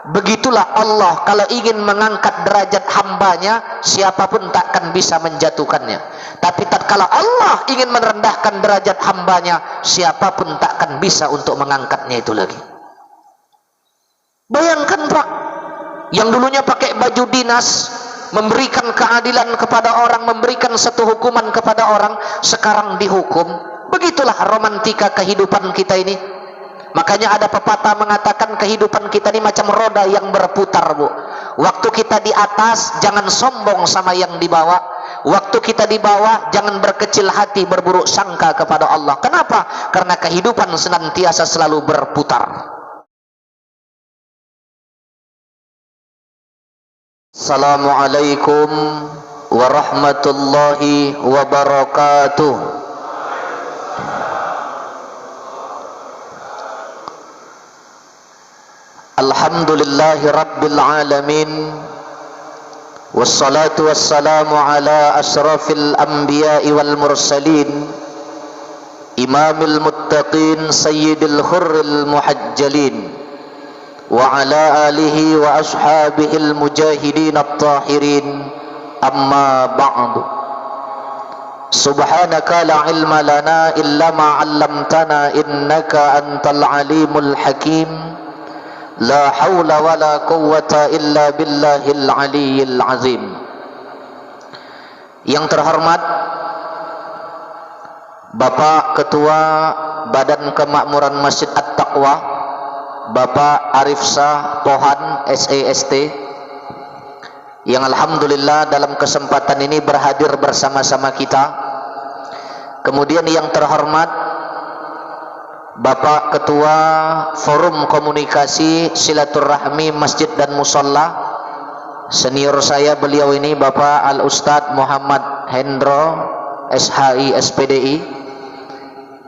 Begitulah Allah kalau ingin mengangkat derajat hambanya, siapapun takkan bisa menjatuhkannya. Tapi tatkala Allah ingin merendahkan derajat hambanya, siapapun takkan bisa untuk mengangkatnya itu lagi. Bayangkan Pak, yang dulunya pakai baju dinas, memberikan keadilan kepada orang, memberikan satu hukuman kepada orang, sekarang dihukum. Begitulah romantika kehidupan kita ini. Makanya ada pepatah mengatakan kehidupan kita ini macam roda yang berputar, Bu. Waktu kita di atas, jangan sombong sama yang di bawah. Waktu kita di bawah, jangan berkecil hati, berburuk sangka kepada Allah. Kenapa? Karena kehidupan senantiasa selalu berputar. Assalamualaikum warahmatullahi wabarakatuh. Alhamdulillahi Rabbil Alamin, wassalatu wassalamu ala ashrafil anbiya'i wal mursalin, imamil muttaqin sayyidil hurril muhajjalin, wa ala alihi wa ashabihil mujahidin at-tahirin, amma ba'du. Subhanaka la ilma lana illa ma 'allamtana innaka antal alimul hakim. La haula wa la quwwata illa billahil aliyyil azim. Yang terhormat Bapak Ketua Badan Kemakmuran Masjid At-Taqwa, Bapak Arif Shah Pohan SAST, yang alhamdulillah dalam kesempatan ini berhadir bersama-sama kita. Kemudian yang terhormat Bapak Ketua Forum Komunikasi Silaturahmi Masjid dan Musalla, senior saya beliau ini Bapak Al-Ustadz Muhammad Hendro SHI SPDI,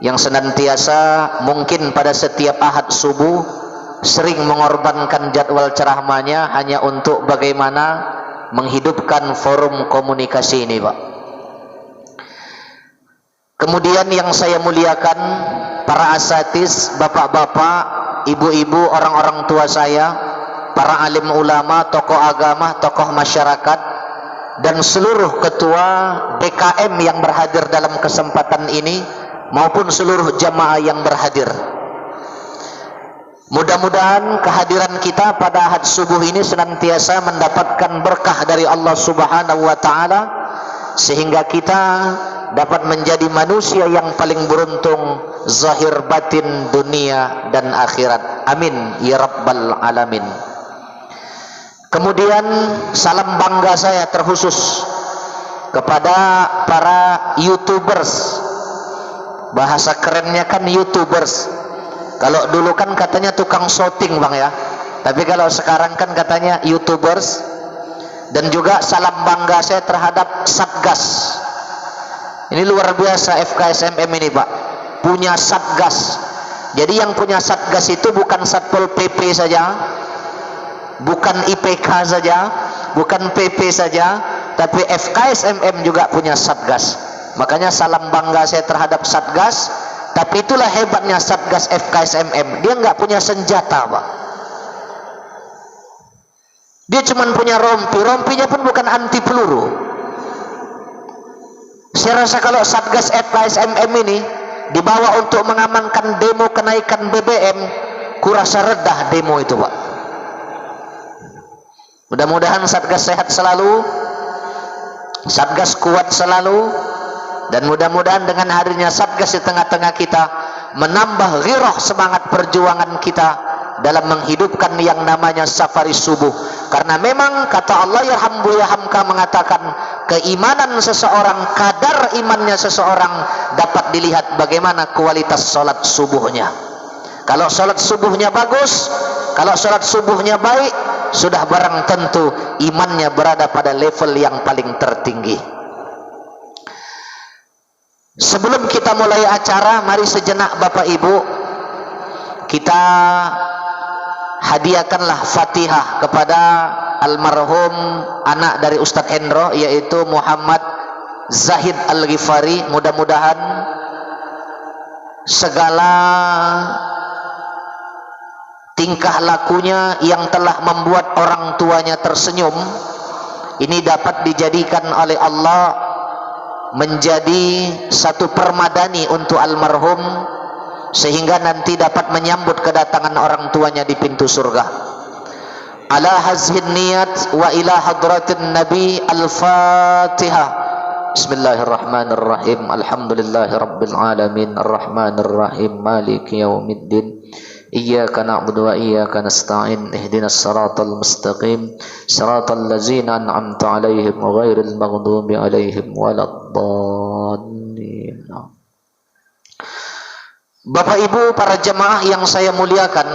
yang senantiasa mungkin pada setiap ahad subuh sering mengorbankan jadwal ceramahnya hanya untuk bagaimana menghidupkan forum komunikasi ini, Pak. Kemudian yang saya muliakan para asatiz, bapak-bapak, ibu-ibu, orang-orang tua saya, para alim ulama, tokoh agama, tokoh masyarakat, dan seluruh ketua DKM yang berhadir dalam kesempatan ini, maupun seluruh jamaah yang berhadir. Mudah-mudahan kehadiran kita pada ahad subuh ini senantiasa mendapatkan berkah dari Allah Subhanahu wa Ta'ala, sehingga kita dapat menjadi manusia yang paling beruntung zahir batin dunia dan akhirat. Amin ya rabbal alamin. Kemudian salam bangga saya terkhusus kepada para YouTubers. Bahasa kerennya kan YouTubers. Kalau dulu kan katanya tukang syuting, Bang, ya. Tapi kalau sekarang kan katanya YouTubers. Dan juga salam bangga saya terhadap Satgas. Ini luar biasa FKSMM ini, Pak. Punya Satgas. Jadi yang punya Satgas itu bukan Satpol PP saja, bukan IPK saja, bukan PP saja, tapi FKSMM juga punya Satgas. Makanya salam bangga saya terhadap Satgas. Tapi itulah hebatnya Satgas FKSMM. Dia nggak punya senjata, Pak. Dia cuma punya rompi. Rompinya pun bukan anti peluru. Saya rasa kalau Satgas FKSMM ini dibawa untuk mengamankan demo kenaikan BBM, kurasa redah demo itu, Pak. Mudah-mudahan Satgas sehat selalu, Satgas kuat selalu, dan mudah-mudahan dengan hadirnya Satgas di tengah-tengah kita menambah ghirah semangat perjuangan kita dalam menghidupkan yang namanya safari subuh. Karena memang kata Allah yarhamka mengatakan, keimanan seseorang, kadar imannya seseorang dapat dilihat bagaimana kualitas sholat subuhnya. Kalau sholat subuhnya bagus, kalau sholat subuhnya baik, sudah barang tentu imannya berada pada level yang paling tertinggi. Sebelum kita mulai acara, mari sejenak Bapak Ibu kita hadiahkanlah Fatihah kepada almarhum anak dari Ustadz Hendro, yaitu Muhammad Zahid Al-Ghifari. Mudah-mudahan segala tingkah lakunya yang telah membuat orang tuanya tersenyum, ini dapat dijadikan oleh Allah menjadi satu permadani untuk almarhum, sehingga nanti dapat menyambut kedatangan orang tuanya di pintu surga. Ala hazhin niyat wa ila hadratin nabi. Al-Fatihah. Bismillahirrahmanirrahim. Alhamdulillahi rabbil alamin, arrahmanir rahim, maliki yaumiddin. Iyyaka na'budu wa iyyaka nasta'in. Ihdinas siratal mustaqim, siratal ladzina an'amta 'alaihim ghairil maghdubi 'alaihim waladdallin. Bapak Ibu para jemaah yang saya muliakan,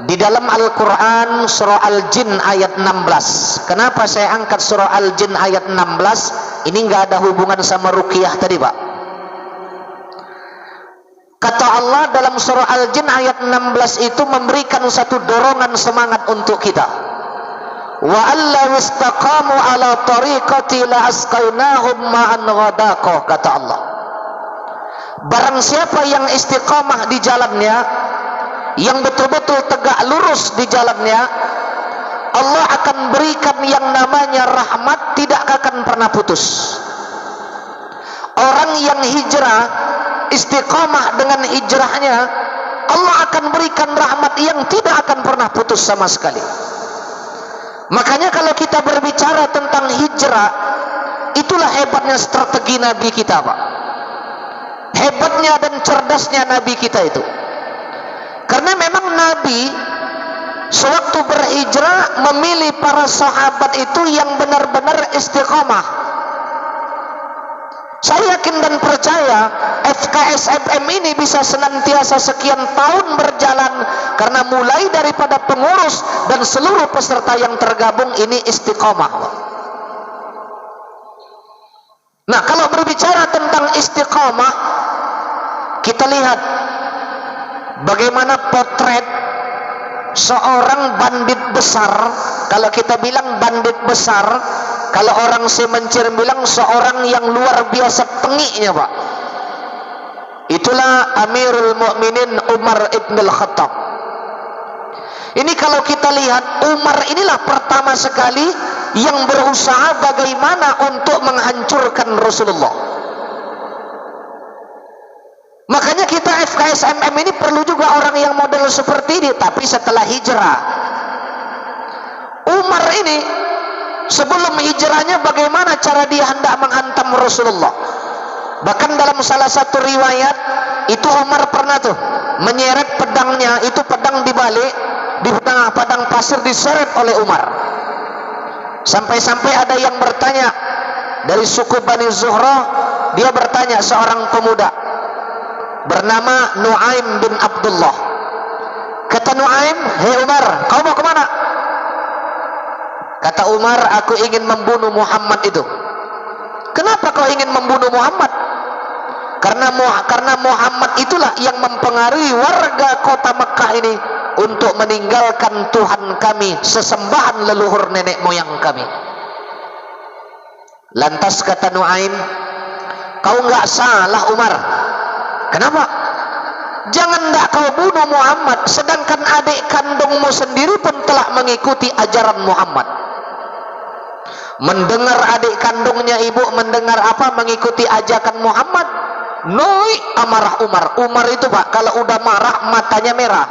di dalam Al-Quran surah Al-Jin ayat 16. Kenapa saya angkat surah Al-Jin ayat 16? Ini nggak ada hubungan sama ruqyah tadi, Pak. Kata Allah dalam surah Al-Jin ayat 16 itu memberikan satu dorongan semangat untuk kita. Wa allaw istaqamu ala tariqati la asqainahum ma'an ghadaqah, kata Allah. Barang siapa yang istiqamah di jalannya, yang betul-betul tegak lurus di jalannya, Allah akan berikan yang namanya rahmat, tidak akan pernah putus. Orang yang hijrah istiqamah dengan hijrahnya, Allah akan berikan rahmat yang tidak akan pernah putus sama sekali. Makanya kalau kita berbicara tentang hijrah, itulah hebatnya strategi Nabi kita, Pak. Hebatnya dan cerdasnya Nabi kita itu. Karena memang Nabi sewaktu berhijrah memilih para sahabat itu yang benar-benar istiqamah. Saya yakin dan percaya FKSMM ini bisa senantiasa sekian tahun berjalan karena mulai daripada pengurus dan seluruh peserta yang tergabung ini istiqamah. Nah, kalau berbicara tentang istiqamah, kita lihat bagaimana potret seorang bandit besar. Kalau kita bilang bandit besar, kalau orang semencir bilang seorang yang luar biasa tengiknya, Pak. Itulah Amirul Mukminin Umar ibn al-Khattab. Ini kalau kita lihat, Umar inilah pertama sekali yang berusaha bagaimana untuk menghancurkan Rasulullah. Makanya kita FKSMM ini perlu juga orang yang model seperti ini, tapi setelah hijrah. Umar ini sebelum hijrahnya bagaimana cara dia hendak menghantam Rasulullah. Bahkan dalam salah satu riwayat itu Umar pernah tuh menyeret pedangnya, itu pedang dibalik di tengah padang pasir, diseret oleh Umar. Sampai-sampai ada yang bertanya dari suku Bani Zuhrah, dia bertanya, seorang pemuda bernama Nuaim bin Abdullah. Kata Nuaim, "Hei Umar, kau mau kemana?" Kata Umar, "Aku ingin membunuh Muhammad itu." "Kenapa kau ingin membunuh Muhammad?" Karena Muhammad itulah yang mempengaruhi warga kota Mekah ini untuk meninggalkan Tuhan kami, sesembahan leluhur nenek moyang kami. Lantas kata Nuaim, "Kau nggak salah Umar." "Kenapa?" "Jangan ndak kau bunuh Muhammad, sedangkan adik kandungmu sendiri pun telah mengikuti ajaran Muhammad." Mendengar adik kandungnya ibu mendengar apa? Mengikuti ajakan Muhammad. Noi amarah Umar. Umar itu, Pak, kalau udah marah matanya merah.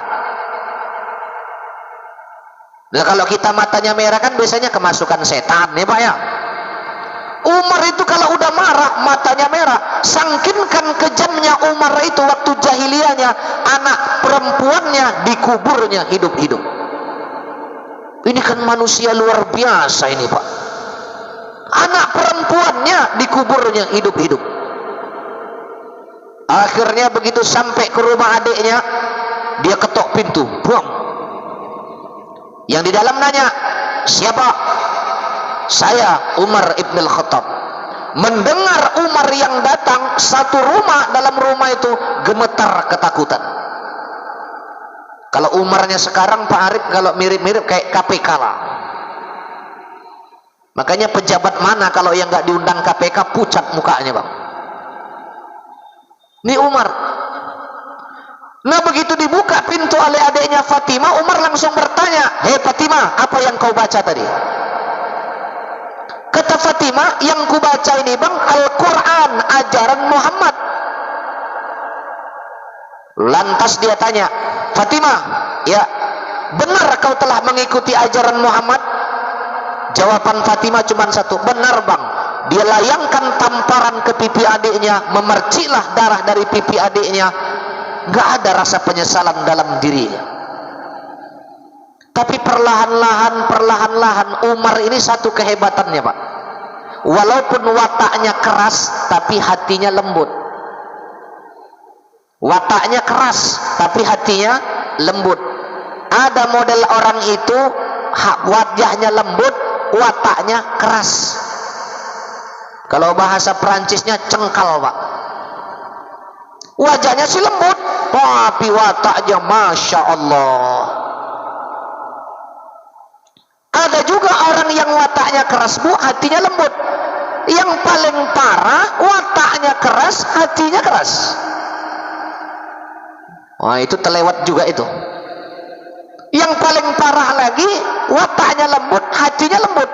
Nah, kalau kita matanya merah kan biasanya kemasukan setan ya, Pak ya. Umar itu kalau udah marah matanya merah. Sangkinkan kejamnya Umar itu waktu jahiliyahnya, anak perempuannya dikuburnya hidup-hidup. Ini kan manusia luar biasa ini, Pak. Anak perempuannya dikuburnya hidup-hidup. Akhirnya begitu sampai ke rumah adiknya, dia ketok pintu, buang. Yang di dalam nanya, "Siapa?" "Saya Umar ibn al-Khattab." Mendengar Umar yang datang, satu rumah, dalam rumah itu gemetar ketakutan. Kalau Umarnya sekarang, Pak Arif, kalau mirip-mirip kayak KPK lah. Makanya pejabat mana kalau yang nggak diundang KPK pucat mukanya, Bang. Ini Umar. Nah begitu dibuka pintu oleh adiknya Fatimah, Umar langsung bertanya, "Hei Fatimah, apa yang kau baca tadi?" Kata Fatimah, "Yang ku baca ini bang, Al-Quran, ajaran Muhammad." Lantas dia tanya, "Fatimah, ya benar kau telah mengikuti ajaran Muhammad?" Jawaban Fatimah cuma satu, "Benar bang." Dia layangkan tamparan ke pipi adiknya, memerciklah darah dari pipi adiknya. Gak ada rasa penyesalan dalam dirinya. Tapi perlahan-lahan Umar ini satu kehebatannya pak, walaupun wataknya keras tapi hatinya lembut. Wataknya keras tapi hatinya lembut. Ada model orang itu wajahnya lembut, wataknya keras. Kalau bahasa Perancisnya cengkal pak. Wajahnya sih lembut, tapi wataknya Masya Allah. Ada juga orang yang wataknya keras bu, hatinya lembut. Yang paling parah, wataknya keras, hatinya keras. Wah itu terlewat juga itu. Yang paling parah lagi, wataknya lembut, hatinya lembut.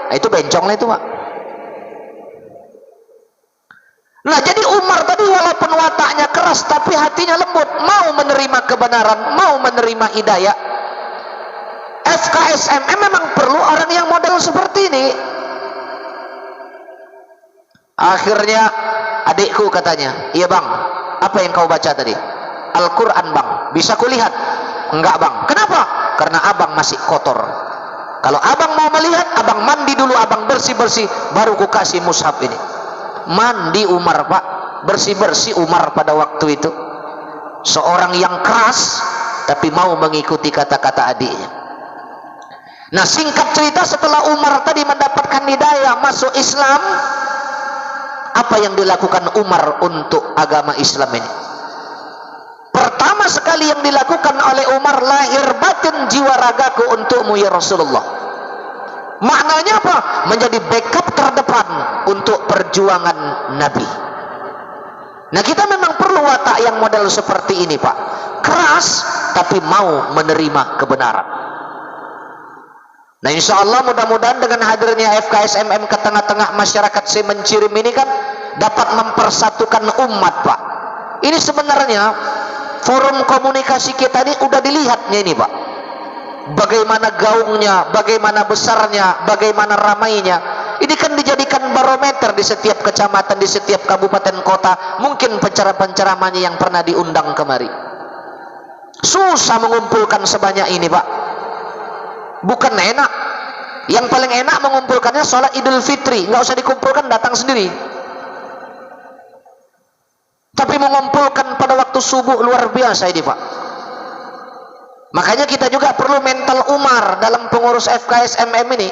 Nah, itu bencong lah itu pak. Nah jadi Umar tadi walaupun wataknya keras tapi hatinya lembut, mau menerima kebenaran, mau menerima hidayah. FKSMM memang perlu orang yang model seperti ini. Akhirnya adikku katanya, "Iya bang, apa yang kau baca tadi?" "Al-Quran bang." "Bisa kulihat?" "Enggak bang." "Kenapa?" "Karena abang masih kotor. Kalau abang mau melihat, abang mandi dulu, abang bersih-bersih, baru ku kasih mushaf ini." Mandi Umar pak, bersih-bersih Umar pada waktu itu. Seorang yang keras tapi mau mengikuti kata-kata adiknya. Nah singkat cerita, setelah Umar tadi mendapatkan hidayah masuk Islam, apa yang dilakukan Umar untuk agama Islam ini? Pertama sekali yang dilakukan oleh Umar, lahir batin jiwa ragaku untukmu ya Rasulullah. Maknanya apa? Menjadi backup terdepan untuk perjuangan Nabi. Nah kita memang perlu watak yang model seperti ini pak, keras tapi mau menerima kebenaran. Nah insya Allah mudah-mudahan dengan hadirnya FKSMM ke tengah-tengah masyarakat Semencirim ini kan dapat mempersatukan umat pak. Ini sebenarnya forum komunikasi kita ini udah dilihatnya ini pak, bagaimana gaungnya, bagaimana besarnya, bagaimana ramainya. Ini kan dijadikan barometer di setiap kecamatan, di setiap kabupaten kota. Mungkin penceramah-penceramahnya yang pernah diundang kemari. Susah mengumpulkan sebanyak ini pak. Bukan enak. Yang paling enak mengumpulkannya sholat Idul Fitri, nggak usah dikumpulkan, datang sendiri. Tapi mengumpulkan pada waktu subuh luar biasa ini pak. Makanya kita juga perlu mental Umar dalam pengurus FKSMM ini.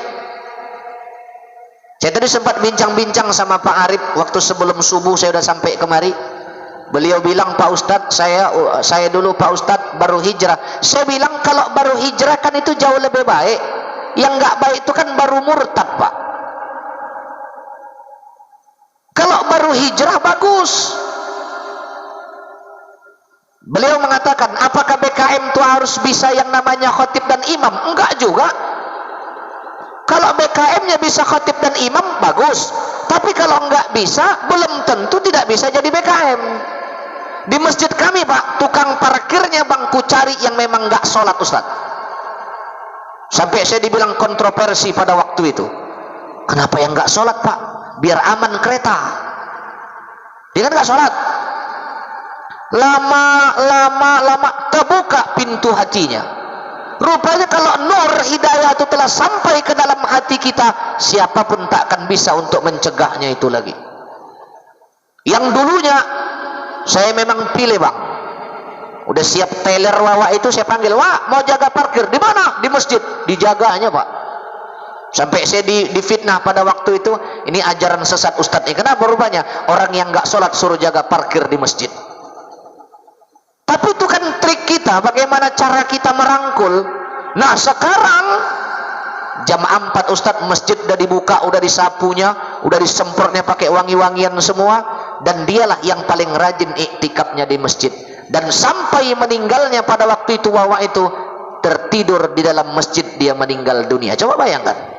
Saya tadi sempat bincang-bincang sama Pak Arif waktu sebelum subuh, saya sudah sampai kemari. Beliau bilang, "Pak Ustadz, saya dulu Pak Ustadz baru hijrah." Saya bilang kalau baru hijrah kan itu jauh lebih baik. Yang nggak baik itu kan baru murtad pak. Kalau baru hijrah bagus. Beliau mengatakan, apakah BKM itu harus bisa yang namanya khotib dan imam? Enggak juga. Kalau BKM-nya bisa khotib dan imam, bagus. Tapi kalau enggak bisa, belum tentu tidak bisa jadi BKM. Di masjid kami pak, tukang parkirnya bang, ku cari yang memang enggak sholat Ustaz. Sampai saya dibilang kontroversi pada waktu itu. Kenapa yang enggak sholat pak? Biar aman kereta. Dia kan enggak sholat. Lama terbuka pintu hatinya. Rupanya kalau nur hidayah itu telah sampai ke dalam hati kita, siapapun tak akan bisa untuk mencegahnya itu lagi. Yang dulunya saya memang pilih bang, udah siap teller wawa itu saya panggil, "Wah, mau jaga parkir di mana?" "Di masjid." Dijaganya pak. Sampai saya difitnah pada waktu itu, ini ajaran sesat Ustadz. Kenapa rupanya orang yang nggak sholat suruh jaga parkir di masjid? Tapi itu kan trik kita, bagaimana cara kita merangkul. Nah sekarang jam 4 Ustadz, masjid udah dibuka, udah disapunya, udah disemprotnya pakai wangi-wangian semua. Dan dialah yang paling rajin iktikafnya di masjid. dan sampai meninggalnya pada waktu itu Wawa itu tertidur di dalam masjid, dia meninggal dunia. Coba bayangkan.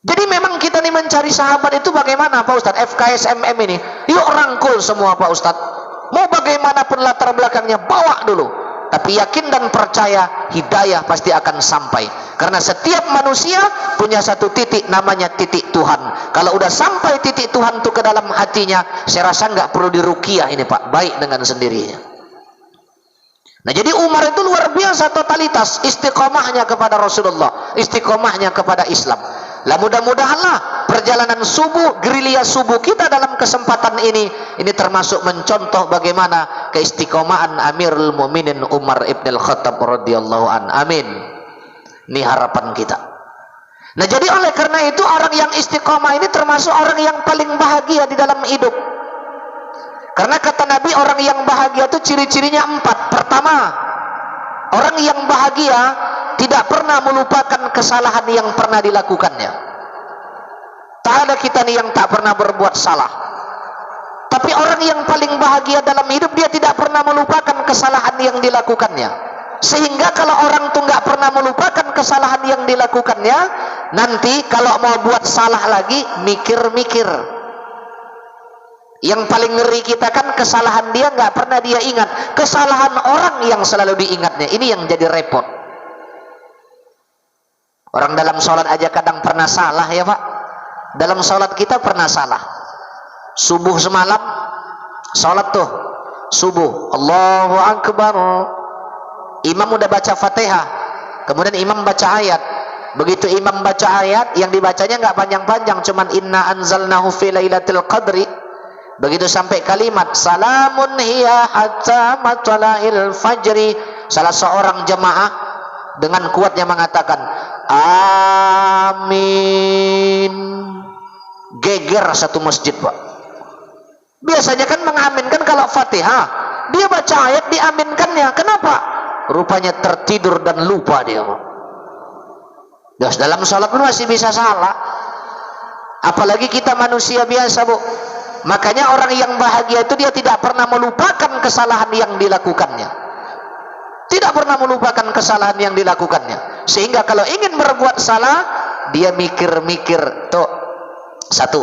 Jadi memang kita nih mencari sahabat itu bagaimana Pak Ustadz? FKSMM ini yuk rangkul semua Pak Ustadz, mau bagaimanapun latar belakangnya bawa dulu. Tapi yakin dan percaya hidayah pasti akan sampai. Karena setiap manusia punya satu titik, namanya titik Tuhan. Kalau udah sampai titik Tuhan itu ke dalam hatinya, saya rasa nggak perlu diruqyah ini Pak, baik dengan sendirinya. Nah jadi Umar itu luar biasa totalitas, istiqomahnya kepada Rasulullah, istiqomahnya kepada Islam. Lah mudah-mudahanlah perjalanan subuh, gerilya subuh kita dalam kesempatan ini termasuk mencontoh bagaimana keistiqomahan Amirul Mukminin Umar ibn al-Khattab radhiyallahu an. Amin. Ini harapan kita. Nah jadi oleh karena itu orang yang istiqomah ini termasuk orang yang paling bahagia di dalam hidup. Karena kata Nabi orang yang bahagia itu ciri-cirinya 4. Pertama, orang yang bahagia tidak pernah melupakan kesalahan yang pernah dilakukannya. Tak ada kita nih yang tak pernah berbuat salah. Tapi orang yang paling bahagia dalam hidup, dia tidak pernah melupakan kesalahan yang dilakukannya. Sehingga kalau orang tuh nggak pernah melupakan kesalahan yang dilakukannya, nanti kalau mau buat salah lagi, mikir-mikir. Yang paling ngeri kita kan kesalahan dia nggak pernah dia ingat. Kesalahan orang yang selalu diingatnya. Ini yang jadi repot. Orang dalam sholat aja kadang pernah salah ya Pak. Dalam sholat kita pernah salah. Subuh semalam sholat tuh subuh, Allahu Akbar, imam udah baca Fatihah, kemudian imam baca ayat. Begitu imam baca ayat, yang dibacanya nggak panjang-panjang, cuman inna anzalnahu fi lailatul qadri. Begitu sampai kalimat salamun hiya hatta matla'il fajri, salah seorang jemaah dengan kuatnya mengatakan amin. Geger satu masjid Pak. Biasanya kan mengaminkan kalau Fatihah, dia baca ayat diaminkannya. Kenapa? Rupanya tertidur dan lupa dia Pak. Terus dalam sholat pun masih bisa salah. Apalagi kita manusia biasa Bu. Makanya orang yang bahagia itu dia tidak pernah melupakan kesalahan yang dilakukannya. Tidak pernah melupakan kesalahan yang dilakukannya. Sehingga kalau ingin berbuat salah, dia mikir-mikir. Tuh, satu.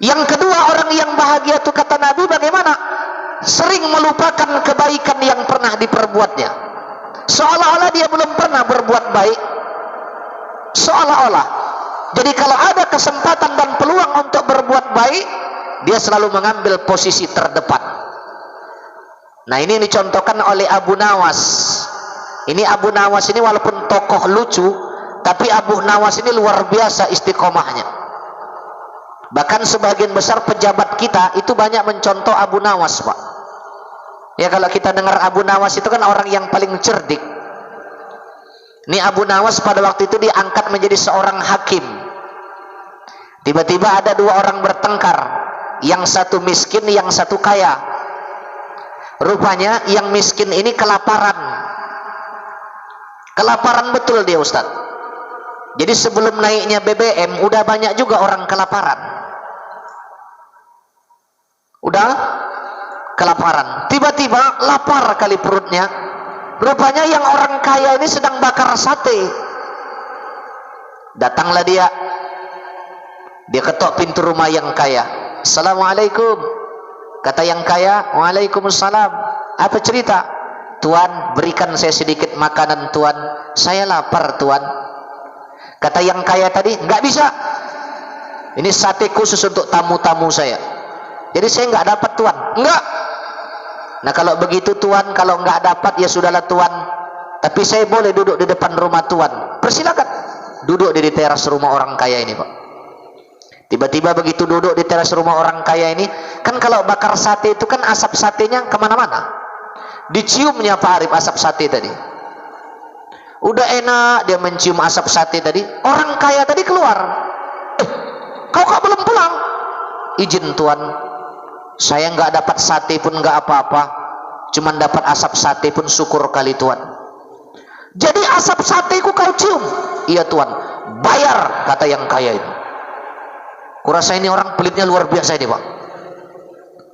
Yang kedua, orang yang bahagia itu kata Nabi bagaimana? Sering melupakan kebaikan yang pernah diperbuatnya. Seolah-olah dia belum pernah berbuat baik. Seolah-olah. Jadi kalau ada kesempatan dan peluang untuk berbuat baik, dia selalu mengambil posisi terdepan. Nah ini dicontohkan oleh Abu Nawas. Ini Abu Nawas ini walaupun tokoh lucu, tapi Abu Nawas ini luar biasa istiqomahnya. Bahkan sebagian besar pejabat kita itu banyak mencontoh Abu Nawas Pak. Ya kalau kita dengar Abu Nawas itu kan orang yang paling cerdik. Ini Abu Nawas pada waktu itu diangkat menjadi seorang hakim. Tiba-tiba ada dua orang bertengkar, yang satu miskin, yang satu kaya. Rupanya yang miskin ini kelaparan. Kelaparan betul dia Ustaz. Jadi sebelum naiknya BBM udah banyak juga orang kelaparan. Udah kelaparan. Tiba-tiba lapar kali perutnya. Rupanya yang orang kaya ini sedang bakar sate. Datanglah dia. Dia ketok pintu rumah yang kaya. Assalamualaikum. Kata yang kaya, waalaikumsalam. Apa cerita? Tuan, berikan saya sedikit makanan Tuan. Saya lapar Tuan. Kata yang kaya tadi, nggak bisa. Ini sate khusus untuk tamu-tamu saya. Jadi saya nggak dapat Tuan. Enggak. Nah kalau begitu Tuan, kalau nggak dapat ya sudahlah Tuan. Tapi saya boleh duduk di depan rumah Tuan. Persilakan. Duduk di teras rumah orang kaya ini Pak. Tiba-tiba begitu duduk di teras rumah orang kaya ini, kan kalau bakar sate itu kan asap satenya kemana-mana. Diciumnya Pak Arif asap sate tadi. Udah enak dia mencium asap sate tadi. Orang kaya tadi keluar. Kau kok belum pulang? Izin Tuan. Saya nggak dapat sate pun nggak apa-apa. Cuman dapat asap sate pun syukur kali Tuan. Jadi asap sateku kau cium? Iya Tuan. Bayar, kata yang kaya itu. Kurasa ini orang pelitnya luar biasa ini Pak.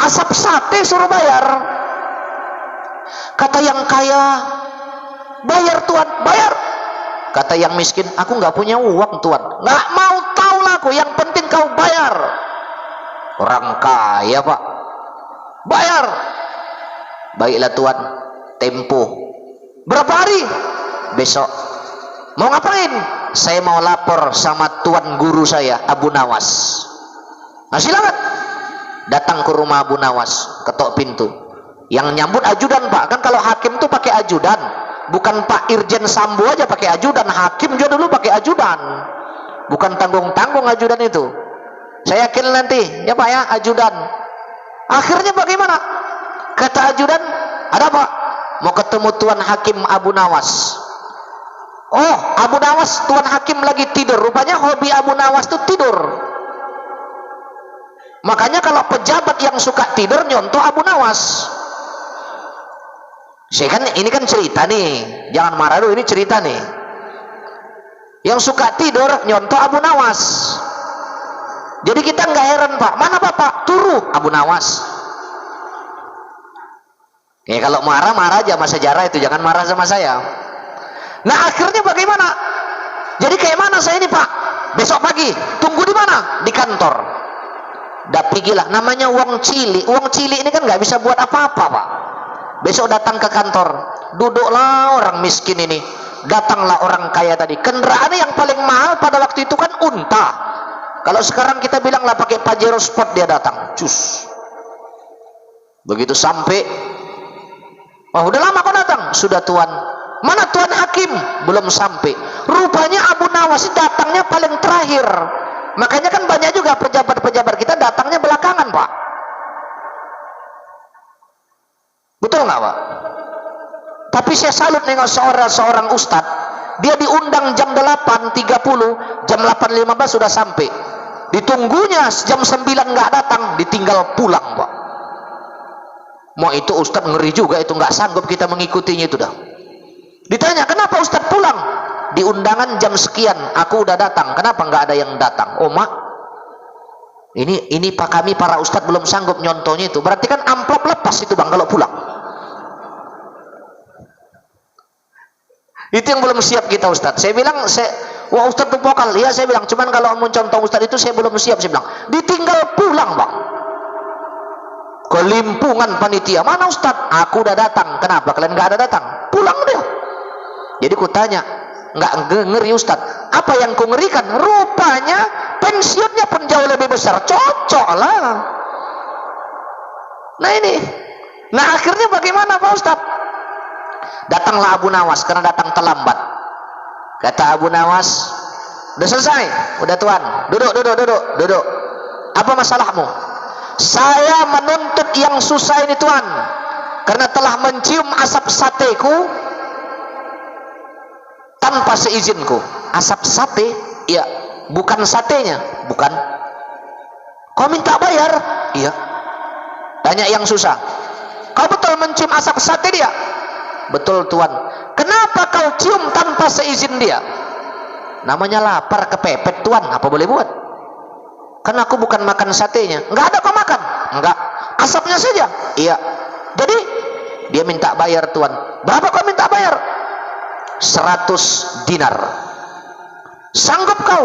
Asap sate suruh bayar. Kata yang kaya, bayar tuan, bayar. Kata yang miskin, aku nggak punya uang tuan. Nggak mau tahu lah aku, yang penting kau bayar. Orang kaya pak, bayar. Baiklah tuan, tempo berapa hari? Besok. Mau ngapain? Saya mau lapor sama tuan guru saya, Abu Nawas. Nah silakan. Datang ke rumah Abu Nawas, ketok pintu. Yang nyambut ajudan pak. Kan kalau hakim tuh pakai ajudan, bukan Pak Irjen Sambo aja pakai ajudan. Hakim juga dulu pakai ajudan, bukan tanggung-tanggung ajudan itu. Saya yakin nanti ya pak ya, ajudan. Akhirnya bagaimana? Kata ajudan, ada pak, mau ketemu tuan hakim Abu Nawas. Oh, Abu Nawas, tuan hakim lagi tidur. Rupanya hobi Abu Nawas itu tidur. Makanya kalau pejabat yang suka tidur nyontoh Abu Nawas. Saya kan ini kan cerita nih, jangan marah dulu, ini cerita nih. Yang suka tidur nyontoh Abu Nawas. Jadi kita nggak heran pak, mana bapak? Turu Abu Nawas. Ya kalau marah aja sama sejarah itu, jangan marah sama saya. Nah akhirnya bagaimana? Jadi kayak mana saya ini pak? Besok pagi tunggu di mana? Di kantor. Dah pergilah, namanya uang cilik. Uang cilik ini kan nggak bisa buat apa-apa pak. Besok datang ke kantor, duduklah orang miskin ini, datanglah orang kaya tadi. Kendaraan yang paling mahal pada waktu itu kan unta. Kalau sekarang kita bilang lah pakai Pajero Sport, dia datang, cus. Begitu sampai, oh udah lama kau datang, sudah tuan. Mana tuan hakim? Belum sampai. Rupanya Abu Nawas datangnya paling terakhir. Makanya kan banyak juga pejabat-pejabat kita datangnya belakangan pak. Betul nggak pak? Tapi saya salut dengan seorang ustadz. Dia diundang jam 8.30, jam 8.15 sudah sampai. Ditunggunya jam 9 nggak datang, ditinggal pulang pak. Mau itu ustadz ngeri juga, itu nggak sanggup kita mengikutinya itu dah. Ditanya, kenapa ustadz pulang? Di undangan jam sekian, aku udah datang. Kenapa nggak ada yang datang? Oh mak, ini pak, kami para ustadz belum sanggup nyontohnya itu. Berarti kan amplop lepas itu bang kalau pulang. Itu yang belum siap kita ustadz. Saya bilang, wah ustadz tuh vokal. Iya saya bilang, cuman kalau mau contoh ustadz itu saya belum siap. Saya bilang, ditinggal pulang bang. Kelimpungan panitia, mana ustadz? Aku udah datang. Kenapa kalian nggak ada datang? Pulang dia. Jadi ku tanya, nggak ngeri ustadz? Apa yang ku ngerikan? Rupanya pensiunnya pun jauh lebih besar. Cocok lah. Nah ini. Nah akhirnya bagaimana pak ustadz? Datanglah Abu Nawas karena datang terlambat. Kata Abu Nawas, udah selesai, udah tuan, duduk. Apa masalahmu? Saya menuntut yang susah ini tuan, karena telah mencium asap sateku tanpa seizinku. Asap sate? Iya. Bukan satenya? Bukan. Kau minta bayar? Iya. Tanya yang susah. Kau betul mencium asap sate dia? Betul tuan. Kenapa kau cium tanpa seizin dia? Namanya lapar kepepet tuan, apa boleh buat? Kan aku bukan makan satenya. Enggak ada kau makan? Enggak. Asapnya saja? Iya. Jadi dia minta bayar tuan. Berapa kau minta bayar? 100 dinar. Sanggup kau?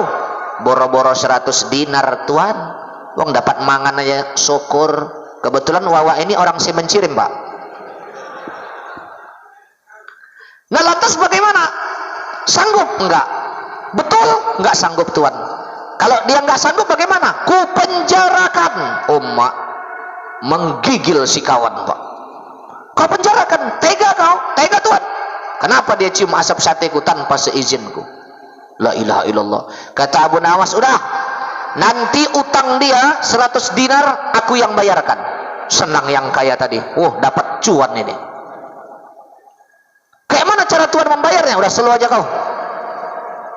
Boro-boro 100 dinar tuan. Wong dapat mangan aja syukur. Kebetulan Wawa ini orang si mencirim pak. Nah lantas bagaimana? Sanggup? Enggak. Betul? Enggak sanggup tuan. Kalau dia enggak sanggup bagaimana? Ku penjarakan. Mak, menggigil si kawan pak. Kau penjarakan? Tega kau? Tega tuan? Kenapa dia cium asap sateku tanpa seizinku? La ilaha illallah. Kata Abu Nawas, udah, nanti utang dia 100 dinar aku yang bayarkan. Senang yang kaya tadi. Dapat cuan ini. Kayak mana cara tuan membayarnya? Udah selalu aja kau.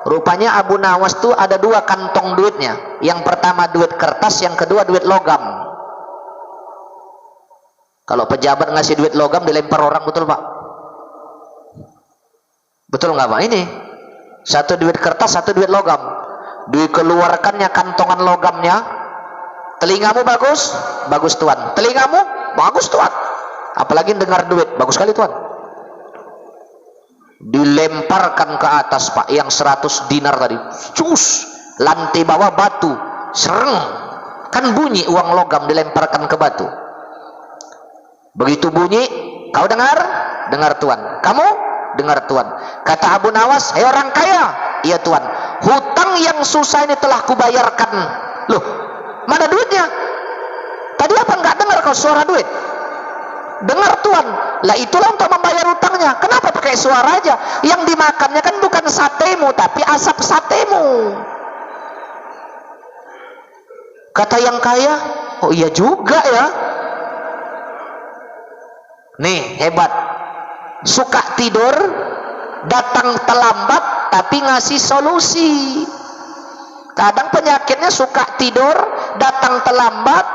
Rupanya Abu Nawas tuh ada 2 kantong duitnya. Yang pertama duit kertas, yang kedua duit logam. Kalau pejabat ngasih duit logam dilempar orang, betul pak? Betul nggak pak? Ini satu duit kertas, satu duit logam. Dikeluarkannya kantongan logamnya. Telingamu bagus? Bagus tuan. Telingamu? Bagus tuan. Apalagi dengar duit, bagus sekali tuan. dilemparkan ke atas Pak, yang 100 dinar tadi, cus, lantai bawah batu, sereng, kan bunyi uang logam dilemparkan ke batu. Begitu bunyi, kau dengar? Dengar Tuan. Kamu? Dengar Tuan. Kata Abu Nawas, hei orang kaya, iya Tuan, hutang yang susah ini telah kubayarkan. Loh, mana duitnya? Tadi apa enggak dengar kau suara duit? Dengar Tuan. Lah itulah untuk membayar hutangnya. Kenapa pakai suara aja? Yang dimakannya kan bukan satemu, tapi asap satemu. Kata yang kaya, oh iya juga ya. Nih hebat, suka tidur, datang terlambat, tapi ngasih solusi. Kadang penyakitnya suka tidur, datang terlambat.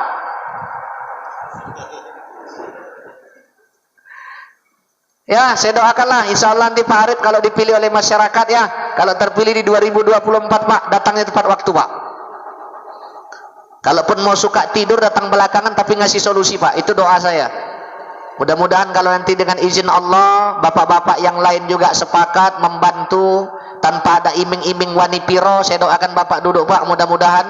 Ya, saya doakanlah, insya Allah nanti Pak Arif kalau dipilih oleh masyarakat ya, kalau terpilih di 2024 Pak, datangnya tepat waktu Pak. Kalaupun mau suka tidur, datang belakangan tapi ngasih solusi Pak, itu doa saya. Mudah-mudahan kalau nanti dengan izin Allah, bapak-bapak yang lain juga sepakat membantu tanpa ada iming-iming wani piro. Saya doakan bapak duduk Pak, mudah-mudahan.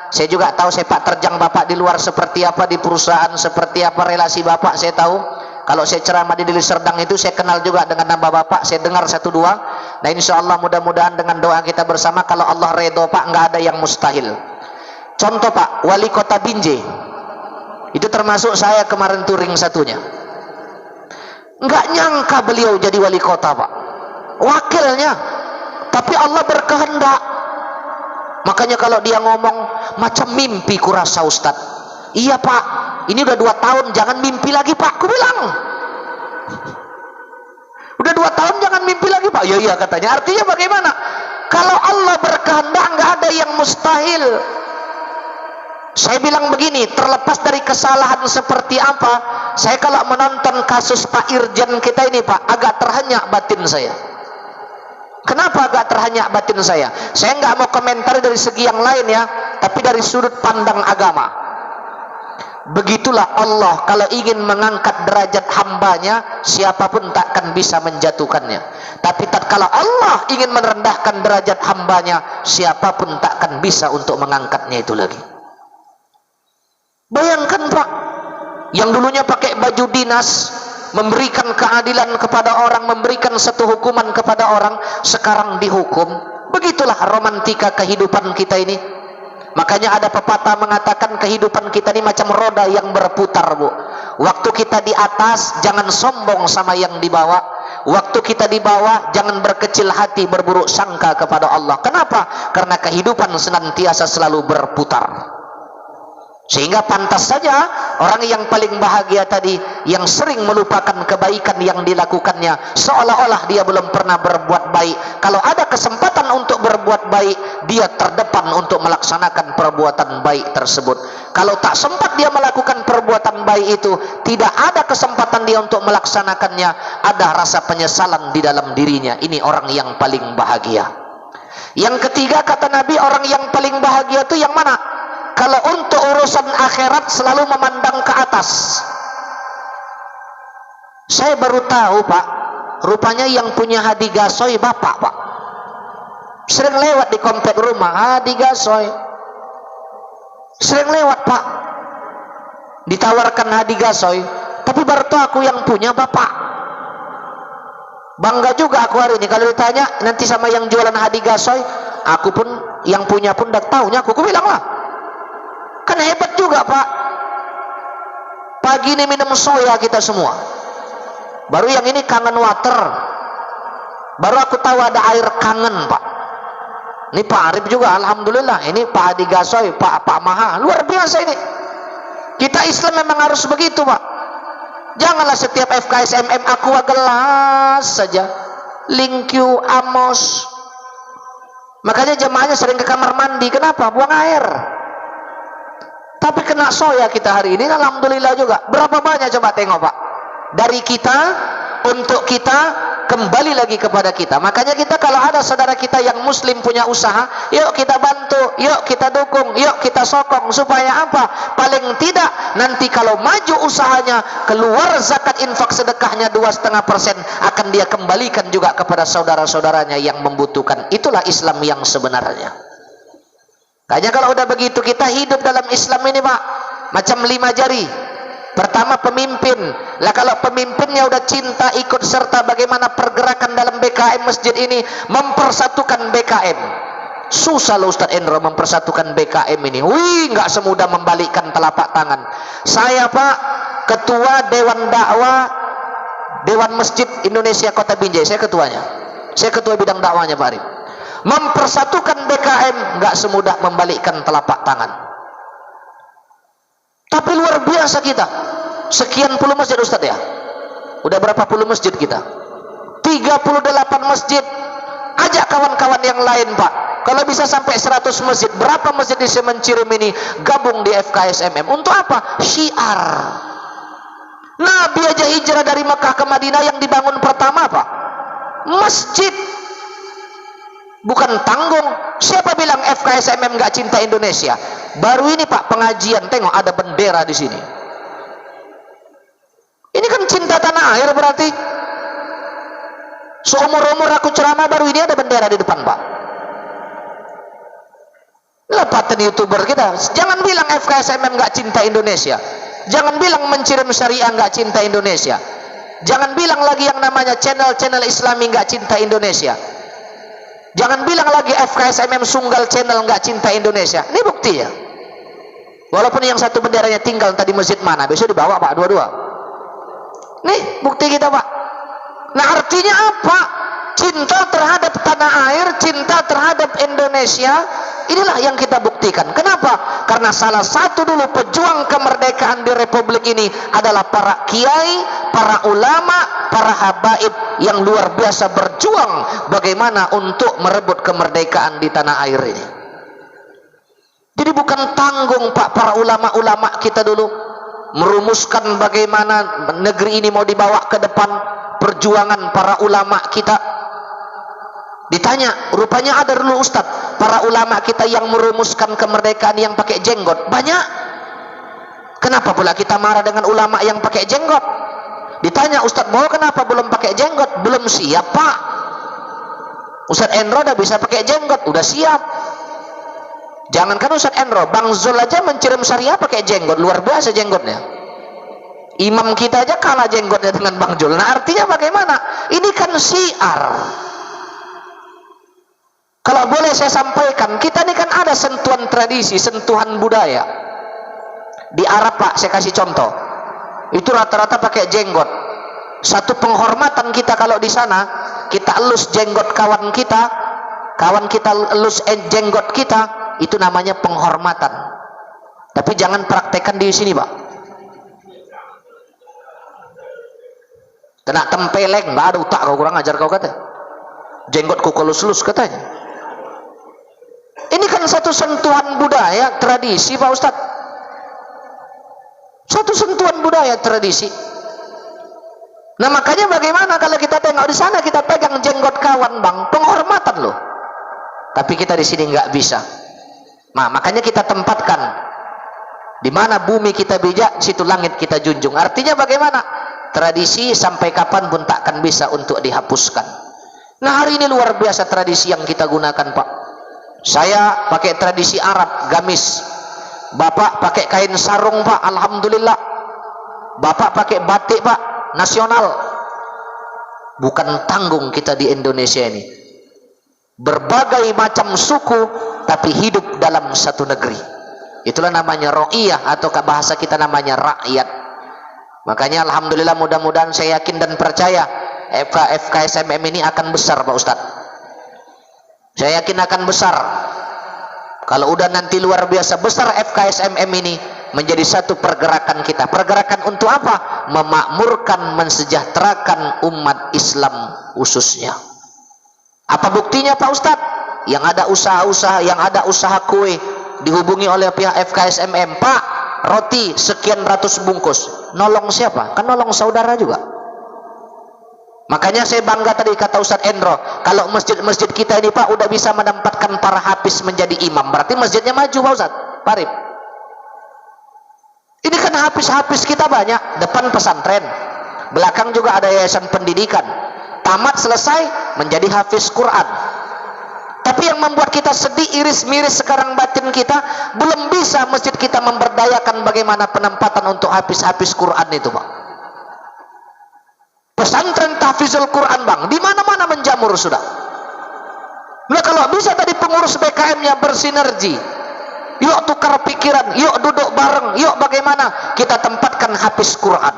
Saya juga tahu sepak terjang bapak di luar seperti apa, di perusahaan seperti apa, relasi bapak saya tahu. Kalau saya ceramah di Deli Serdang itu, saya kenal juga dengan nama bapak, saya dengar satu dua. Nah insya Allah mudah-mudahan dengan doa kita bersama, kalau Allah redho Pak, nggak ada yang mustahil. Contoh Pak, wali kota Binjai itu termasuk saya kemarin touring satunya. Nggak nyangka beliau jadi wali kota Pak, wakilnya, tapi Allah berkehendak. Makanya kalau dia ngomong macam mimpi kurasa Ustadz. Iya Pak, ini udah 2 tahun, jangan mimpi lagi Pak, aku bilang. Udah 2 tahun jangan mimpi lagi Pak. Ya iya katanya, artinya bagaimana? Kalau Allah berkehendak nggak ada yang mustahil. Saya bilang begini, terlepas dari kesalahan seperti apa, saya kalau menonton kasus Pak Irjen kita ini Pak, agak terhenyak batin saya. Kenapa agak terhenyak batin saya? Saya nggak mau komentar dari segi yang lain ya, tapi dari sudut pandang agama. Begitulah Allah kalau ingin mengangkat derajat hambanya, siapapun takkan bisa menjatuhkannya. Tapi tatkala Allah ingin merendahkan derajat hambanya, siapapun takkan bisa untuk mengangkatnya itu lagi. Bayangkan Pak, yang dulunya pakai baju dinas, memberikan keadilan kepada orang, memberikan satu hukuman kepada orang, sekarang dihukum. Begitulah romantika kehidupan kita ini. Makanya ada pepatah mengatakan kehidupan kita ini macam roda yang berputar Bu. Waktu kita di atas, jangan sombong sama yang di bawah. Waktu kita di bawah, jangan berkecil hati, berburuk sangka kepada Allah. Kenapa? Karena kehidupan senantiasa selalu berputar. Sehingga pantas saja orang yang paling bahagia tadi, yang sering melupakan kebaikan yang dilakukannya, seolah-olah dia belum pernah berbuat baik. Kalau ada kesempatan untuk berbuat baik, dia terdepan untuk melaksanakan perbuatan baik tersebut. Kalau tak sempat dia melakukan perbuatan baik itu, tidak ada kesempatan dia untuk melaksanakannya, ada rasa penyesalan di dalam dirinya. Ini orang yang paling bahagia. Yang ketiga kata Nabi, orang yang paling bahagia itu yang mana? Kalau untuk urusan akhirat selalu memandang ke atas. Saya baru tahu Pak, rupanya yang punya hadi gasoy bapak Pak. Sering lewat di komplek rumah, hadi gasoy. Sering lewat Pak, ditawarkan hadi gasoy, tapi baru tahu aku yang punya bapak. Bangga juga aku hari ini kalau ditanya nanti sama yang jualan hadi gasoy, aku pun yang punya pun udah tahunya aku bilang lah. Kan hebat juga Pak. Pagi ini minum soya kita semua. Baru yang ini kangen water. Baru aku tahu ada air kangen Pak. Ini Pak Arif juga alhamdulillah. Ini Pak Hadi Gasoy, Pak Maha. Luar biasa ini. Kita Islam memang harus begitu Pak. Janganlah setiap FKSMM aqua gelas saja. Linkyu, Amos. Makanya jemaahnya sering ke kamar mandi. Kenapa? Buang air. Tapi kena soya kita hari ini, alhamdulillah juga. Berapa banyak coba tengok Pak. Dari kita, untuk kita, kembali lagi kepada kita. Makanya kita kalau ada saudara kita yang muslim punya usaha, yuk kita bantu, yuk kita dukung, yuk kita sokong. Supaya apa? Paling tidak nanti kalau maju usahanya, keluar zakat infak sedekahnya 2,5%, akan dia kembalikan juga kepada saudara-saudaranya yang membutuhkan. Itulah Islam yang sebenarnya. Kayaknya kalau udah begitu, kita hidup dalam Islam ini Pak, macam 5 jari. Pertama pemimpin. Lah kalau pemimpinnya udah cinta ikut serta bagaimana pergerakan dalam BKM masjid ini, mempersatukan BKM. Susah loh Ustaz Endro mempersatukan BKM ini. Wih, nggak semudah membalikkan telapak tangan. Saya Pak, Ketua Dewan Dakwah Dewan Masjid Indonesia Kota Binjai, saya ketuanya. Saya ketua bidang dakwanya Pak Arif. Mempersatukan BKM nggak semudah membalikkan telapak tangan. Tapi luar biasa kita. Sekian puluh masjid Ustaz ya. Udah berapa puluh masjid kita? 38 masjid. Ajak kawan-kawan yang lain Pak. Kalau bisa sampai 100 masjid. Berapa masjid di Semencirim ini gabung di FKSMM? Untuk apa? Syiar. Nabi aja hijrah dari Mekah ke Madinah, yang dibangun pertama apa? Masjid. Bukan tanggung. Siapa bilang FKSMM nggak cinta Indonesia? Baru ini Pak pengajian, tengok ada bendera di sini. Ini kan cinta tanah air berarti. Seumur-umur aku ceramah baru ini ada bendera di depan Pak. Lepatan YouTuber kita. Jangan bilang FKSMM nggak cinta Indonesia. Jangan bilang Mencirim Syariah nggak cinta Indonesia. Jangan bilang lagi yang namanya channel-channel Islami nggak cinta Indonesia. Jangan bilang lagi FKSMM Sunggal Channel nggak cinta Indonesia. Ini bukti ya. Walaupun yang satu benderanya tinggal tadi masjid mana, besok dibawa Pak dua-dua. Nih bukti kita Pak. Nah artinya apa? Cinta terhadap tanah air, cinta terhadap Indonesia, inilah yang kita buktikan. Kenapa? Karena salah satu dulu pejuang kemerdekaan di Republik ini adalah para kiai, para ulama, para habaib yang luar biasa berjuang bagaimana untuk merebut kemerdekaan di tanah air ini. Jadi bukan tanggung Pak para ulama-ulama kita dulu merumuskan bagaimana negeri ini mau dibawa ke depan, perjuangan para ulama kita. Ditanya, rupanya ada dulu Ustadz, para ulama kita yang merumuskan kemerdekaan yang pakai jenggot. Banyak. Kenapa pula kita marah dengan ulama yang pakai jenggot? Ditanya, Ustadz mau kenapa belum pakai jenggot? Belum siap Pak. Ustadz Endro udah bisa pakai jenggot, udah siap. Jangankan Ustadz Endro, Bang Zul aja Mencirim Syariah pakai jenggot, luar biasa jenggotnya. Imam kita aja kalah jenggotnya dengan Bang Zul. Nah artinya bagaimana? Ini kan syiar. Kalau boleh saya sampaikan, kita ini kan ada sentuhan tradisi, sentuhan budaya. Di Arab Pak, saya kasih contoh. Itu rata-rata pakai jenggot. Satu penghormatan kita kalau di sana, kita elus jenggot kawan kita elus jenggot kita, itu namanya penghormatan. Tapi jangan praktekkan di sini Pak. Kena tempeleng, nggak ada utak kau, kurang ajar kau kata. Jenggotku kelus-lus katanya. Ini kan satu sentuhan budaya, tradisi Pak Ustadz. Satu sentuhan budaya, tradisi. Nah makanya bagaimana kalau kita tengok di sana, kita pegang jenggot kawan Bang, penghormatan loh. Tapi kita di sini nggak bisa. Nah makanya kita tempatkan di mana bumi kita bijak, situ langit kita junjung. Artinya bagaimana? Tradisi sampai kapanpun tak akan bisa untuk dihapuskan. Nah hari ini luar biasa tradisi yang kita gunakan Pak. Saya pakai tradisi Arab, gamis. Bapak pakai kain sarung Pak, alhamdulillah. Bapak pakai batik Pak, nasional. Bukan tanggung kita di Indonesia ini. Berbagai macam suku, tapi hidup dalam satu negeri. Itulah namanya ro'iyah, atau bahasa kita namanya rakyat. Makanya alhamdulillah, mudah-mudahan saya yakin dan percaya FKSMM ini akan besar Pak Ustadz. Saya yakin akan besar. Kalau udah nanti luar biasa besar FKSMM ini, menjadi satu pergerakan kita. Pergerakan untuk apa? Memakmurkan, mensejahterakan umat Islam khususnya. Apa buktinya Pak Ustadz? Yang ada usaha-usaha, yang ada usaha kue, dihubungi oleh pihak FKSMM. Pak, roti sekian ratus bungkus. Nolong siapa? Kan nolong saudara juga. Makanya saya bangga tadi kata Ustadz Endro, kalau masjid-masjid kita ini Pak udah bisa menempatkan para hafiz menjadi imam, berarti masjidnya maju Pak Ustadz Parip. Ini kan hafiz-hafiz kita banyak, depan pesantren, belakang juga ada yayasan pendidikan, tamat selesai menjadi hafiz Quran. Tapi yang membuat kita sedih, iris miris sekarang batin kita, belum bisa masjid kita memberdayakan bagaimana penempatan untuk hafiz-hafiz Quran itu Pak. Pesantren tahfizul Quran Bang, di mana-mana menjamur sudah. Nah kalau bisa tadi pengurus BKM-nya bersinergi, yuk tukar pikiran, yuk duduk bareng, yuk bagaimana kita tempatkan hafiz Quran.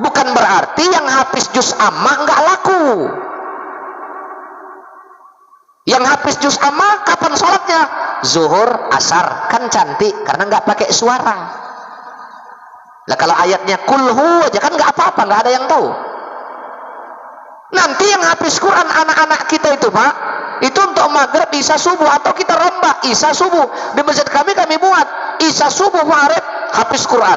Bukan berarti yang hafiz juz amma nggak laku. Yang hafiz juz amma kapan sholatnya? Zuhur, asar, kan cantik karena nggak pakai suara. Lah kalau ayatnya kulhu aja kan nggak apa-apa, nggak ada yang tahu. Nanti yang hafiz Quran anak-anak kita itu Pak, itu untuk maghrib, isya, subuh, atau kita rombak isya, subuh. Di masjid kami buat isya, subuh, maghrib hafiz Quran,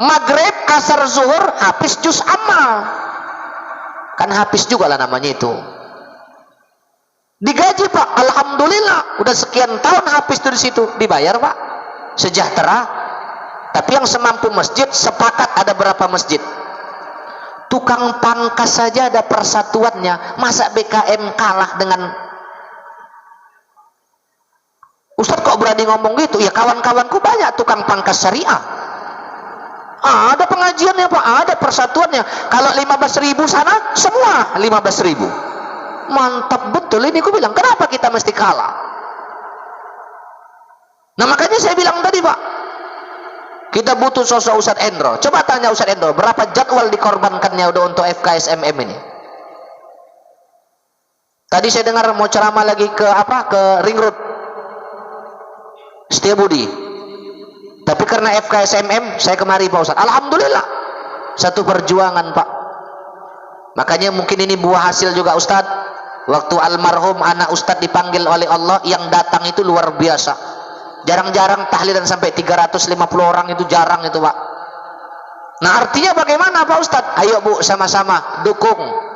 maghrib, asar, zuhur hafiz juz amma. Kan hafiz juga lah namanya itu. Digaji Pak, alhamdulillah udah sekian tahun hafiz itu di situ, dibayar Pak, sejahtera. Tapi yang semampu masjid, sepakat ada berapa masjid? Tukang pangkas saja ada persatuannya, masa BKM kalah dengan Ustadz kok berani ngomong gitu? Ya kawan-kawanku banyak tukang pangkas syariah, ada pengajiannya Pak, ada persatuannya. Kalau 15.000 sana semua 15.000, mantap betul. Ini aku bilang kenapa kita mesti kalah? Nah makanya saya bilang tadi Pak, kita butuh sosok Ustadz Endro. Coba tanya Ustadz Endro, berapa jadwal dikorbankannya udah untuk FKSMM ini? Tadi saya dengar mau ceramah lagi ke Ring Road Setiabudi. Tapi karena FKSMM saya kemari Pak Ustadz. Alhamdulillah, satu perjuangan Pak. Makanya mungkin ini buah hasil juga Ustadz. Waktu almarhum anak Ustadz dipanggil oleh Allah, yang datang itu luar biasa. Jarang-jarang tahlilan sampai 350 orang, itu jarang itu Pak. Nah artinya bagaimana Pak Ustadz? Ayo Bu, sama-sama dukung.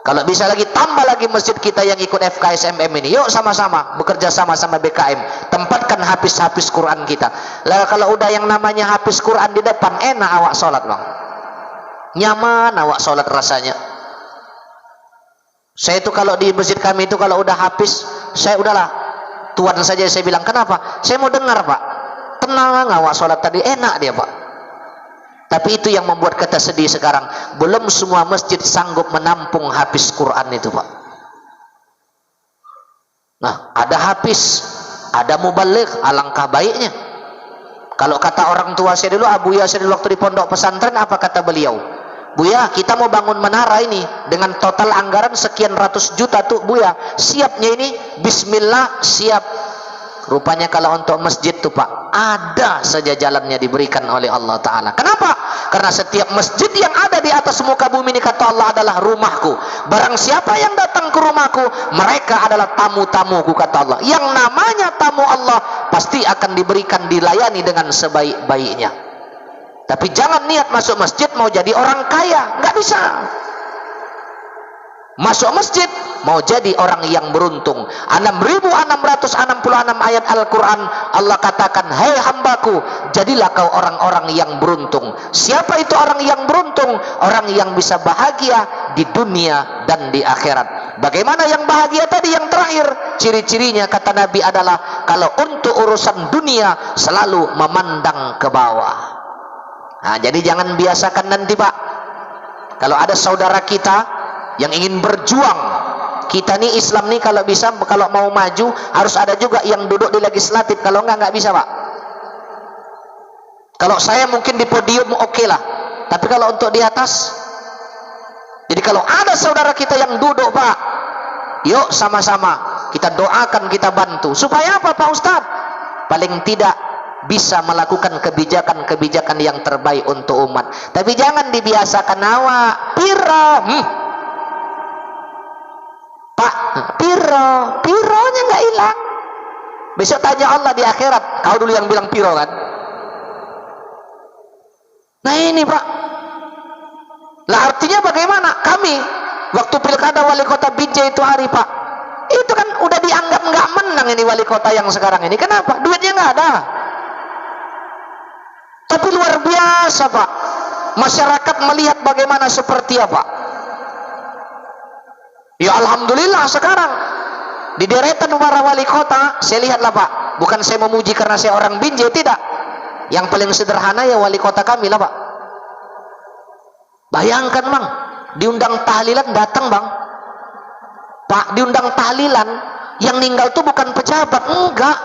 Kalau bisa lagi tambah lagi masjid kita yang ikut FKSMM ini. Yuk sama-sama bekerja sama-sama BKM, tempatkan hafiz-hafiz Quran kita. Lah kalau udah yang namanya hafiz Quran di depan, enak awak sholat Bang, nyaman awak sholat rasanya. Saya itu kalau di masjid kami itu kalau udah hafiz, saya udahlah tuan saja saya bilang, kenapa? Saya mau dengar Pak, tenang awak sholat tadi, enak dia Pak. Tapi itu yang membuat kita sedih sekarang, belum semua masjid sanggup menampung hafiz Quran itu Pak. Nah ada hafiz, ada mubaligh, alangkah baiknya. Kalau kata orang tua saya dulu, Abu Yasir waktu di pondok pesantren, apa kata beliau? Buya, kita mau bangun menara ini dengan total anggaran sekian ratus juta tuh Buya, siapnya ini bismillah siap. Rupanya kalau untuk masjid tuh Pak, ada saja jalannya diberikan oleh Allah Ta'ala. Kenapa? Karena setiap masjid yang ada di atas muka bumi ini kata Allah adalah rumahku. Barang siapa yang datang ke rumahku, mereka adalah tamu-tamuku kata Allah. Yang namanya tamu Allah pasti akan diberikan, dilayani dengan sebaik-baiknya. Tapi jangan niat masuk masjid mau jadi orang kaya, nggak bisa. Masuk masjid mau jadi orang yang beruntung. 6.666 ayat Al-Quran Allah katakan, hai hambaku, jadilah kau orang-orang yang beruntung. Siapa itu orang yang beruntung? Orang yang bisa bahagia di dunia dan di akhirat. Bagaimana yang bahagia tadi yang terakhir? Ciri-cirinya kata Nabi adalah kalau untuk urusan dunia selalu memandang ke bawah. Nah, jadi jangan biasakan nanti Pak, kalau ada saudara kita yang ingin berjuang, kita nih Islam nih kalau bisa, kalau mau maju harus ada juga yang duduk di legislatif. Kalau nggak bisa Pak. Kalau saya mungkin di podium oke lah, tapi kalau untuk di atas, jadi kalau ada saudara kita yang duduk Pak, yuk sama-sama kita doakan, kita bantu. Supaya apa Pak Ustadz? Paling tidak bisa melakukan kebijakan-kebijakan yang terbaik untuk umat. Tapi jangan dibiasakan awak piro, Pak, pironya nggak hilang. Besok tanya Allah di akhirat, kau dulu yang bilang piro kan? Nah ini Pak, kami waktu pilkada wali kota Binjai itu hari Pak, itu kan udah dianggap nggak menang ini wali kota yang sekarang ini. Kenapa? Duitnya nggak ada. Tapi luar biasa Pak, masyarakat melihat bagaimana seperti apa. Ya alhamdulillah sekarang di deretan para wali kota saya lihatlah Pak, bukan saya memuji karena saya orang Binjai, tidak. Yang paling sederhana ya wali kota kami lah Pak. Bayangkan Bang, diundang tahlilan datang Bang. Pak, diundang tahlilan, yang meninggal itu bukan pejabat, enggak.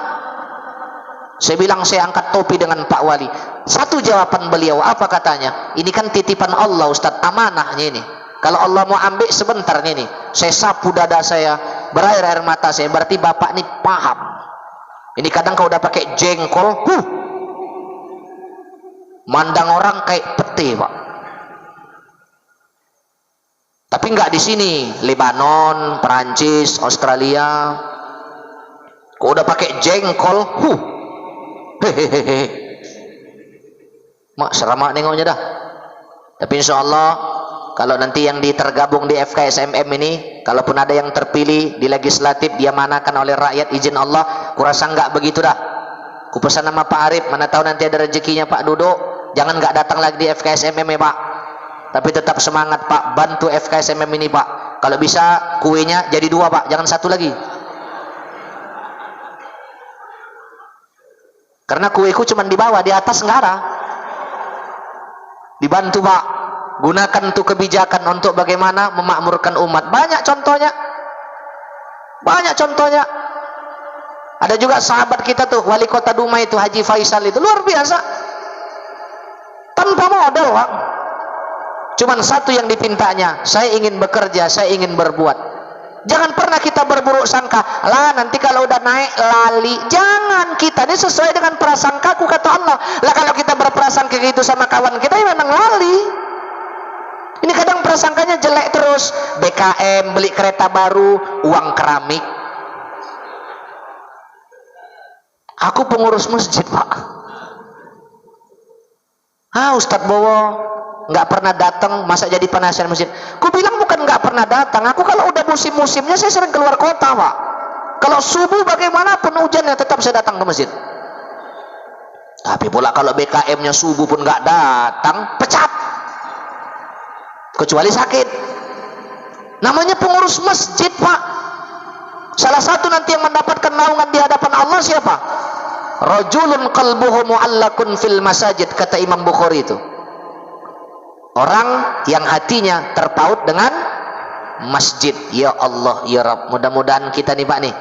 Saya bilang saya angkat topi dengan Pak Wali. Satu jawaban beliau, apa katanya? Ini kan titipan Allah Ustadz, amanahnya ini. Kalau Allah mau ambil sebentar ini, saya sapu dada saya, berair-air mata saya, berarti Bapak ini paham. Ini kadang kalau udah pakai jengkol, mandang orang kayak pete Pak. Tapi enggak di sini, Lebanon, Perancis, Australia. Kok udah pakai jengkol, hehehe. Mak seramak nengoknya dah. Tapi insya Allah kalau nanti yang tergabung di FKSMM ini, kalaupun ada yang terpilih di legislatif diamanakan oleh rakyat izin Allah, kurasa enggak begitu dah. Kupesan nama Pak Arif, mana tahu nanti ada rezekinya Pak duduk, jangan enggak datang lagi di FKSMM ya Pak. Tapi tetap semangat Pak, bantu FKSMM ini Pak. Kalau bisa kuenya jadi 2 Pak, jangan 1 lagi. Karena kueku cuma di bawah, di atas enggak ada. Dibantu Pak, gunakan tuh kebijakan untuk bagaimana memakmurkan umat. Banyak contohnya. Banyak contohnya. Ada juga sahabat kita tuh, wali kota Dumai itu Haji Faisal itu, luar biasa. Tanpa modal Pak. Cuman satu yang dipintanya, saya ingin bekerja, saya ingin berbuat. Jangan pernah kita berburuk sangka, lah nanti kalau udah naik lali. Jangan, kita ini sesuai dengan prasangkaku kata Allah. Lah kalau kita berprasangka gitu sama kawan kita, ya memang lali. Ini kadang prasangkanya jelek terus. BKM, beli kereta baru, uang keramik. Aku pengurus masjid Pak. Ustadz Bowo nggak pernah datang, masa jadi penasihat masjid? Ku bilang bukan nggak pernah datang, aku kalau udah musim-musimnya saya sering keluar kota Pak. Kalau subuh bagaimanapun hujannya tetap saya datang ke masjid. Tapi pula kalau BKM-nya subuh pun nggak datang, pecat. Kecuali sakit. Namanya pengurus masjid Pak. Salah satu nanti yang mendapatkan naungan di hadapan Allah siapa? Rajulun qalbuhu mu'allakun fil masajid, kata Imam Bukhari itu. Orang yang hatinya terpaut dengan masjid. Ya Allah, ya Rabb, mudah-mudahan kita nih Pak nih,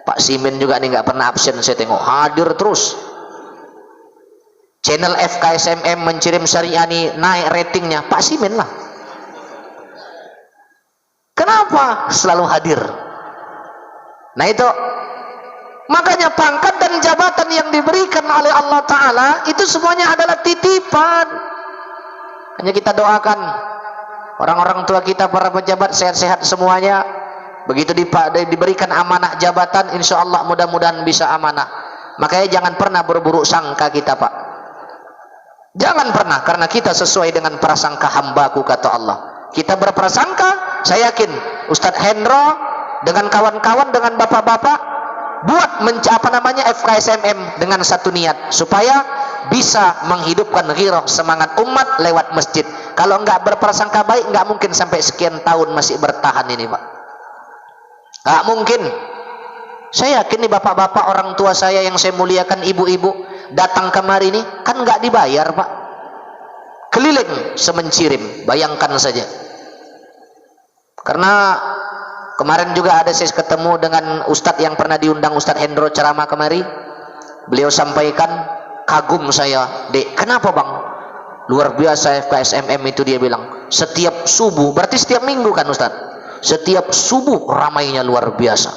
Pak Simen juga nih nggak pernah absen, saya tengok hadir terus. Channel FKSMM Mencirim Syariah nih naik ratingnya, Pak Simen lah. Kenapa? Selalu hadir. Nah itu, makanya pangkat dan jabatan yang diberikan oleh Allah Ta'ala itu semuanya adalah titipan. Hanya kita doakan orang-orang tua kita, para pejabat sehat-sehat semuanya. Begitu diberikan amanah jabatan, insya Allah mudah-mudahan bisa amanah. Makanya jangan pernah berburuk sangka kita Pak. Jangan pernah, karena kita sesuai dengan prasangka hambaku kata Allah. Kita berprasangka, saya yakin Ustadz Hendro dengan kawan-kawan, dengan bapak-bapak buat FKSMM dengan satu niat, supaya bisa menghidupkan ghirah semangat umat lewat masjid. Kalau enggak berprasangka baik, enggak mungkin sampai sekian tahun masih bertahan ini Pak. Enggak mungkin. Saya yakin nih bapak-bapak orang tua saya yang saya muliakan, ibu-ibu datang kemari ini kan enggak dibayar Pak. Keliling semencirim, bayangkan saja. Karena kemarin juga ada saya ketemu dengan Ustadz yang pernah diundang Ustadz Hendro ceramah kemari. Beliau sampaikan, kagum saya, Dek, kenapa Bang? Luar biasa FKSMM itu, dia bilang. Setiap subuh, berarti setiap minggu kan Ustadz? Setiap subuh ramainya luar biasa.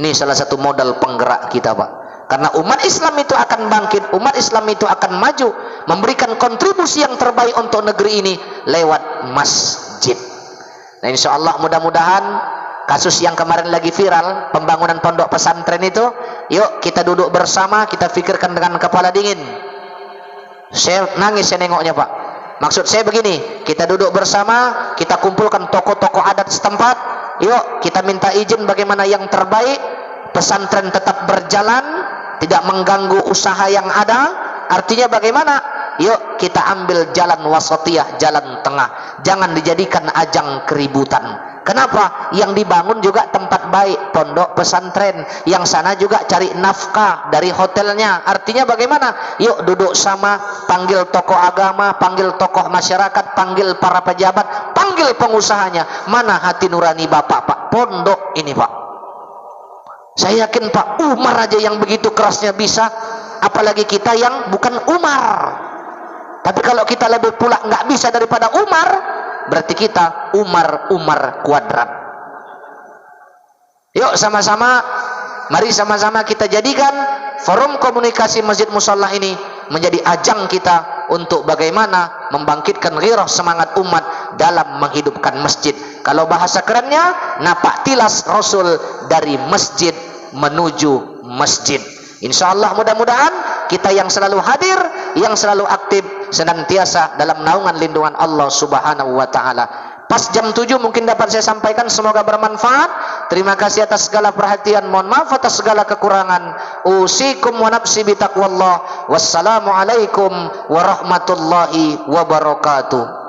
Ini salah satu modal penggerak kita Pak. Karena umat Islam itu akan bangkit, umat Islam itu akan maju, memberikan kontribusi yang terbaik untuk negeri ini lewat masjid. Nah insya Allah mudah-mudahan kasus yang kemarin lagi viral, pembangunan pondok pesantren itu, yuk kita duduk bersama, kita fikirkan dengan kepala dingin. Saya nangis saya nengoknya Pak. Maksud saya begini, kita duduk bersama, kita kumpulkan tokoh-tokoh adat setempat, yuk kita minta izin bagaimana yang terbaik, pesantren tetap berjalan, tidak mengganggu usaha yang ada. Artinya bagaimana? Yuk kita ambil jalan wasatiyah, jalan tengah. Jangan dijadikan ajang keributan. Kenapa? Yang dibangun juga tempat baik, pondok pesantren. Yang sana juga cari nafkah dari hotelnya. Artinya bagaimana? Yuk duduk sama, panggil tokoh agama, panggil tokoh masyarakat, panggil para pejabat, panggil pengusahanya. Mana hati nurani Bapak, Pak? Pondok ini, Pak. Saya yakin Pak Umar aja yang begitu kerasnya bisa, apalagi kita yang bukan Umar. Tapi kalau kita lebih pula nggak bisa daripada Umar, berarti kita Umar kuadrat. Yuk sama-sama, mari sama-sama kita jadikan forum komunikasi Masjid Musholah ini menjadi ajang kita untuk bagaimana membangkitkan ghirah semangat umat dalam menghidupkan masjid. Kalau bahasa kerennya, napak tilas Rasul dari masjid menuju masjid. InsyaAllah mudah-mudahan kita yang selalu hadir, yang selalu aktif, senantiasa dalam naungan lindungan Allah Subhanahu wa ta'ala. Pas jam 7 mungkin dapat saya sampaikan, semoga bermanfaat. Terima kasih atas segala perhatian, mohon maaf atas segala kekurangan. Usikum wa nafsi bitaqwallah. Wassalamualaikum warahmatullahi wabarakatuh.